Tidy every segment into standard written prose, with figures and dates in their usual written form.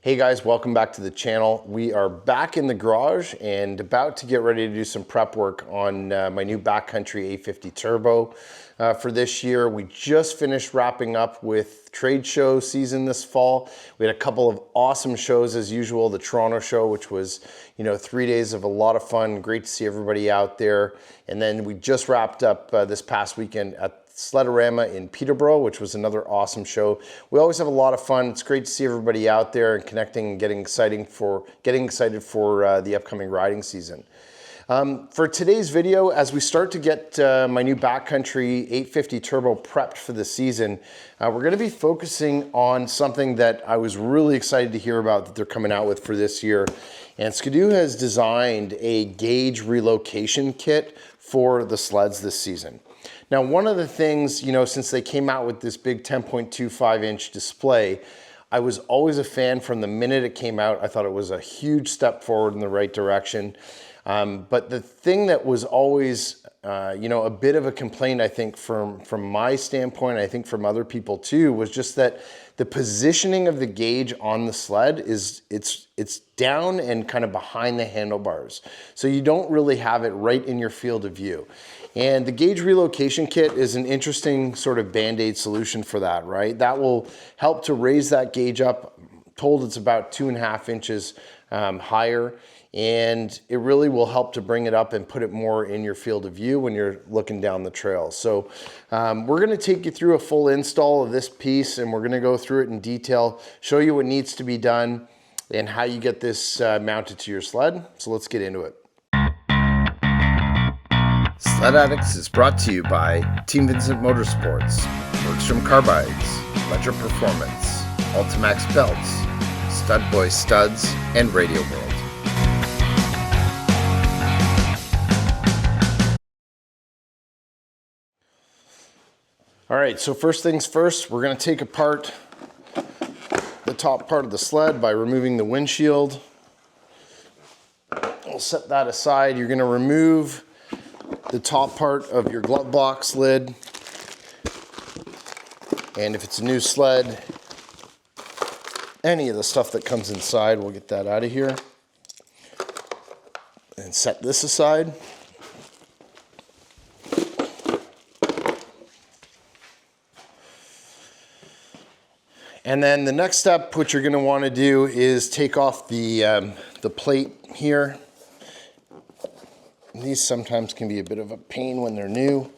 Hey guys, welcome back to the channel. We are back in the garage and about to get ready to do some prep work on my new Backcountry 850 Turbo for this year. We just finished wrapping up with trade show season this fall. We had a couple of awesome shows as usual. The Toronto show, which was 3 days of a lot of fun. Great to see everybody out there. And then we just wrapped up this past weekend at Sledaddicz in Peterborough, which was another awesome show. We always have a lot of fun. It's great to see everybody out there and connecting and getting excited for the upcoming riding season. For today's video, as we start to get my new Backcountry 850 Turbo prepped for the season, we're going to be focusing on something that I was really excited to hear about that they're coming out with for this year. And Skidoo has designed a gauge relocation kit for the sleds this season. Now, one of the things, since they came out with this big 10.25 inch display, I was always a fan from the minute it came out. I thought it was a huge step forward in the right direction. But the thing that was always, a bit of a complaint, I think, from my standpoint, I think from other people too, was just that the positioning of the gauge on the sled it's down and kind of behind the handlebars. So you don't really have it right in your field of view. And the gauge relocation kit is an interesting sort of band-aid solution for that, right? That will help to raise that gauge up. I'm told it's about 2.5 inches higher, and it really will help to bring it up and put it more in your field of view when you're looking down the trail. So we're gonna take you through a full install of this piece, and we're gonna go through it in detail, show you what needs to be done and how you get this mounted to your sled. So let's get into it. Sledaddicz is brought to you by Team Vincent Motorsports, Bergstrom Carbides, Ledger Performance, Ultimax Belts, Stud Boy Studs, and Radio World. All right, so first things first, we're going to take apart the top part of the sled by removing the windshield. We'll set that aside. You're going to remove the top part of your glove box lid, and if it's a new sled, any of the stuff that comes inside, we'll get that out of here and set this aside. And then the next step, what you're going to want to do is take off the plate here. These sometimes can be a bit of a pain when they're new.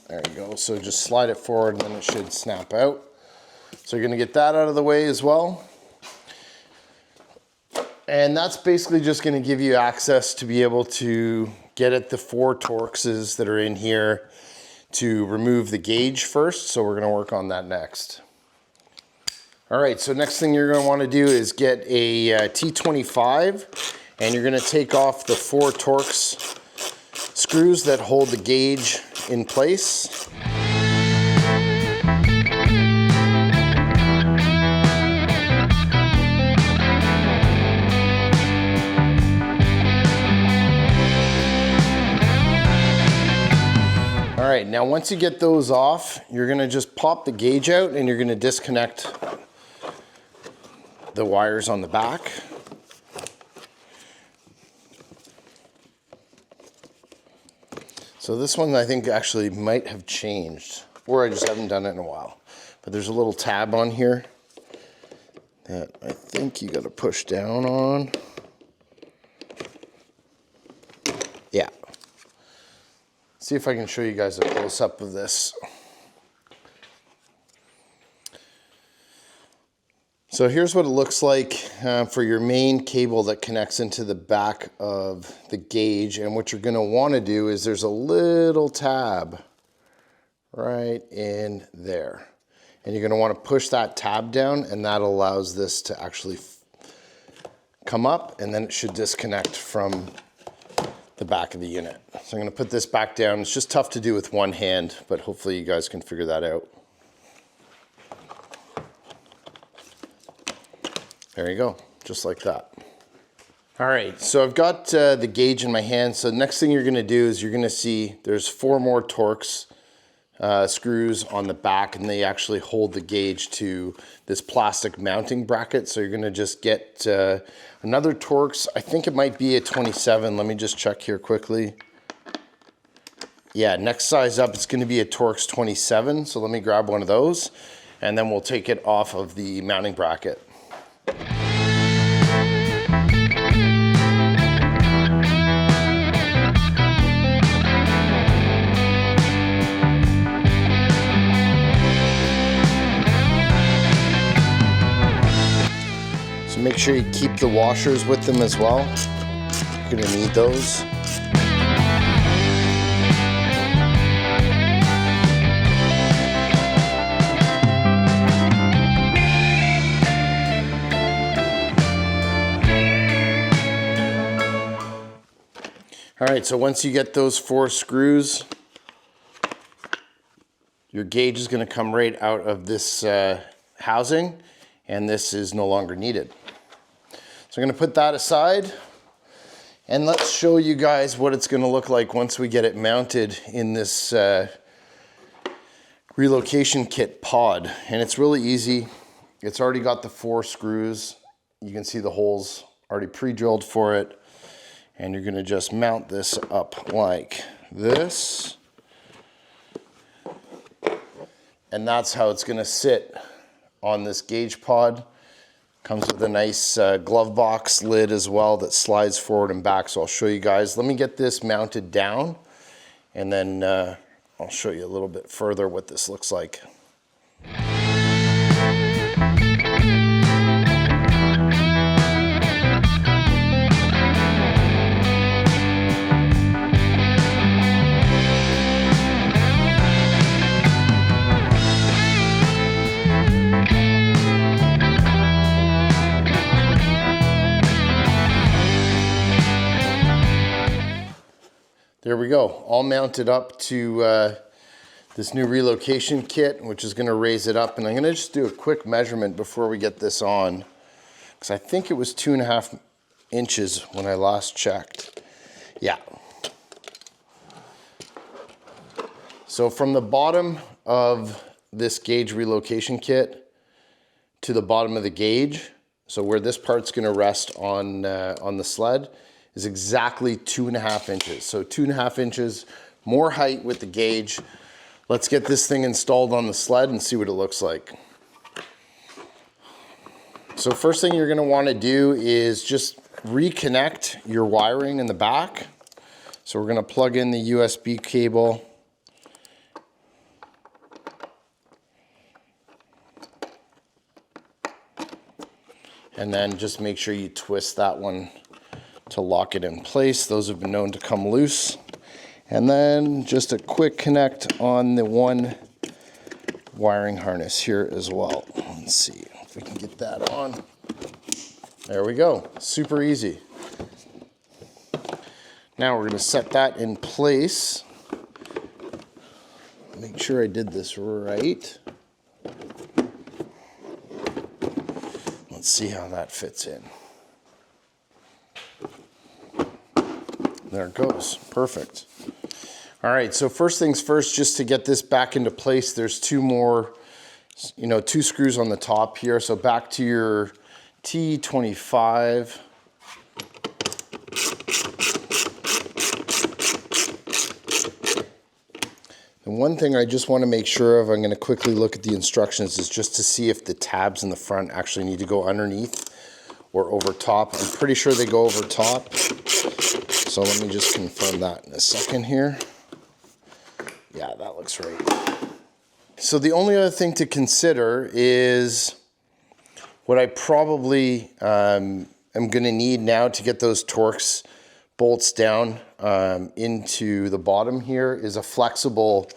There you go. So just slide it forward and then it should snap out. So you're going to get that out of the way as well. And that's basically just going to give you access to be able to get at the 4 Torxes that are in here to remove the gauge first. So we're going to work on that next. All right, so next thing you're going to want to do is get a T25. And you're going to take off the 4 Torx screws that hold the gauge in place. All right, now once you get those off, you're going to just pop the gauge out and you're going to disconnect the wires on the back. So this one I think actually might have changed, or I just haven't done it in a while. But there's a little tab on here that I think you got to push down on. Yeah. See if I can show you guys a close-up of this. So here's what it looks like for your main cable that connects into the back of the gauge. And what you're going to want to do is there's a little tab right in there. And you're going to want to push that tab down, and that allows this to actually come up, and then it should disconnect from the back of the unit. So I'm going to put this back down. It's just tough to do with one hand, but hopefully you guys can figure that out. There you go, just like that. All right, so I've got the gauge in my hand. So the next thing you're gonna do is you're gonna see there's 4 more Torx screws on the back, and they actually hold the gauge to this plastic mounting bracket. So you're gonna just get another Torx. I think it might be a 27. Let me just check here quickly. Yeah, next size up, it's gonna be a Torx 27. So let me grab one of those, and then we'll take it off of the mounting bracket. Make sure you keep the washers with them as well. You're gonna need those. All right, so once you get those 4 screws, your gauge is gonna come right out of this housing, and this is no longer needed. So I'm gonna put that aside, and let's show you guys what it's gonna look like once we get it mounted in this relocation kit pod. And it's really easy. It's already got the 4 screws. You can see the holes already pre-drilled for it. And you're gonna just mount this up like this. And that's how it's gonna sit on this gauge pod. Comes with a nice glove box lid as well that slides forward and back. So I'll show you guys. Let me get this mounted down, and then I'll show you a little bit further what this looks like. There we go, all mounted up to this new relocation kit, which is gonna raise it up. And I'm gonna just do a quick measurement before we get this on, because I think it was 2.5 inches when I last checked. Yeah. So from the bottom of this gauge relocation kit to the bottom of the gauge, so where this part's gonna rest on the sled, is exactly 2.5 inches. So 2.5 inches more height with the gauge. Let's get this thing installed on the sled and see what it looks like. So first thing you're gonna wanna do is just reconnect your wiring in the back. So we're gonna plug in the USB cable. And then just make sure you twist that one to lock it in place. Those have been known to come loose. And then just a quick connect on the one wiring harness here as well. Let's see if we can get that on. There we go, super easy. Now we're gonna set that in place. Make sure I did this right. Let's see how that fits in. There it goes, perfect. All right, so first things first, just to get this back into place, there's 2 more, 2 screws on the top here. So back to your T25. And one thing I just want to make sure of, I'm going to quickly look at the instructions, is just to see if the tabs in the front actually need to go underneath or over top. I'm pretty sure they go over top. So let me just confirm that in a second here. Yeah, that looks right. So the only other thing to consider is what I probably am going to need now to get those Torx bolts down into the bottom here is a flexible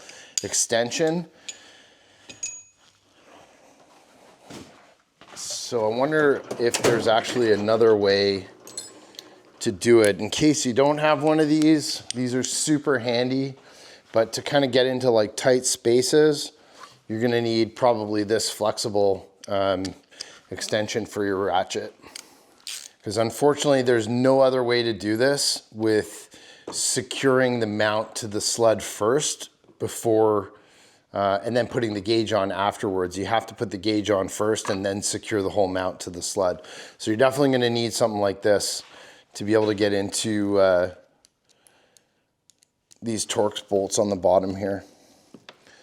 extension. So I wonder if there's actually another way to do it. In case you don't have one of these are super handy, but to kind of get into like tight spaces, you're gonna need probably this flexible extension for your ratchet. Because unfortunately, there's no other way to do this with securing the mount to the sled first before and then putting the gauge on afterwards. You have to put the gauge on first and then secure the whole mount to the sled. So you're definitely going to need something like this to be able to get into these Torx bolts on the bottom here.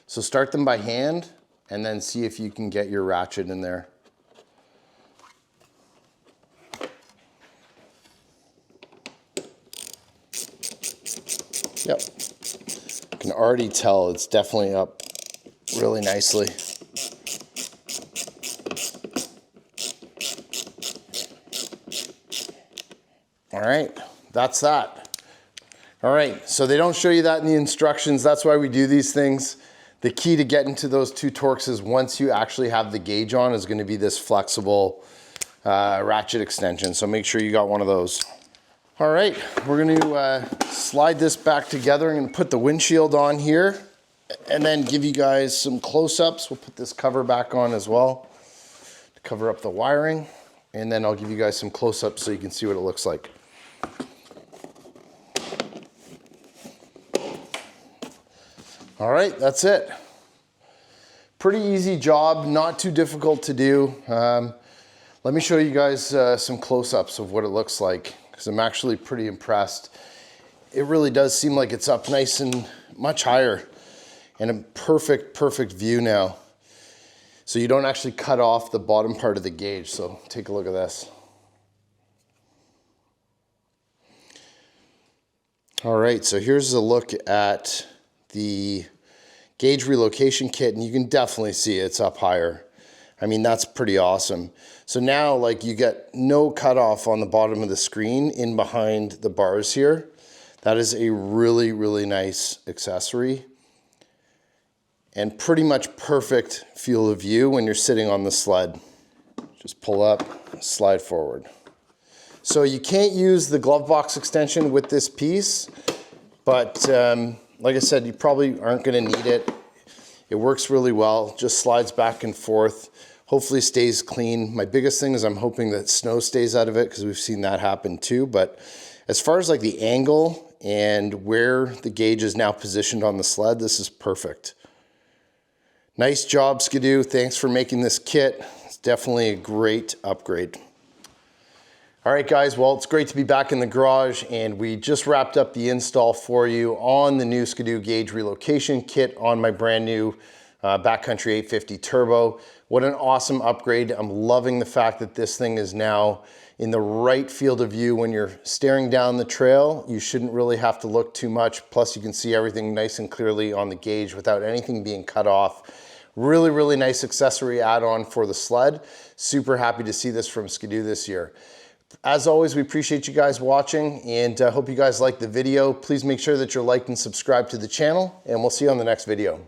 So start them by hand and then see if you can get your ratchet in there. Yep, I can already tell it's definitely up really nicely. All right, that's that. All right, so they don't show you that in the instructions. That's why we do these things. The key to getting to those two Torxes once you actually have the gauge on is going to be this flexible ratchet extension. So make sure you got one of those. All right, we're going to slide this back together. I'm going to put the windshield on here and then give you guys some close-ups. We'll put this cover back on as well to cover up the wiring. And then I'll give you guys some close-ups so you can see what it looks like. All right, that's it. Pretty easy job, not too difficult to do. Let me show you guys some close-ups of what it looks like, because I'm actually pretty impressed. It really does seem like it's up nice and much higher and a perfect view now. So you don't actually cut off the bottom part of the gauge. So take a look at this. All right, so here's a look at the gauge relocation kit, and you can definitely see it's up higher. I mean, that's pretty awesome. So now, like, you get no cutoff on the bottom of the screen in behind the bars here. That is a really nice accessory and pretty much perfect field of view when you're sitting on the sled. Just pull up, slide forward. So you can't use the glove box extension with this piece, but like I said, you probably aren't going to need it. It works really well, just slides back and forth. Hopefully stays clean. My biggest thing is I'm hoping that snow stays out of it, because we've seen that happen too. But as far as like the angle and where the gauge is now positioned on the sled, this is perfect. Nice job, Skidoo. Thanks for making this kit. It's definitely a great upgrade. All right, guys, well, it's great to be back in the garage, and we just wrapped up the install for you on the new Skidoo gauge relocation kit on my brand new Backcountry 850 Turbo. What an awesome upgrade. I'm loving the fact that this thing is now in the right field of view when you're staring down the trail. You shouldn't really have to look too much. Plus, you can see everything nice and clearly on the gauge without anything being cut off. Really nice accessory add-on for the sled. Super happy to see this from Skidoo this year. As always, we appreciate you guys watching, and hope you guys liked the video. Please make sure that you're liked and subscribed to the channel, and we'll see you on the next video.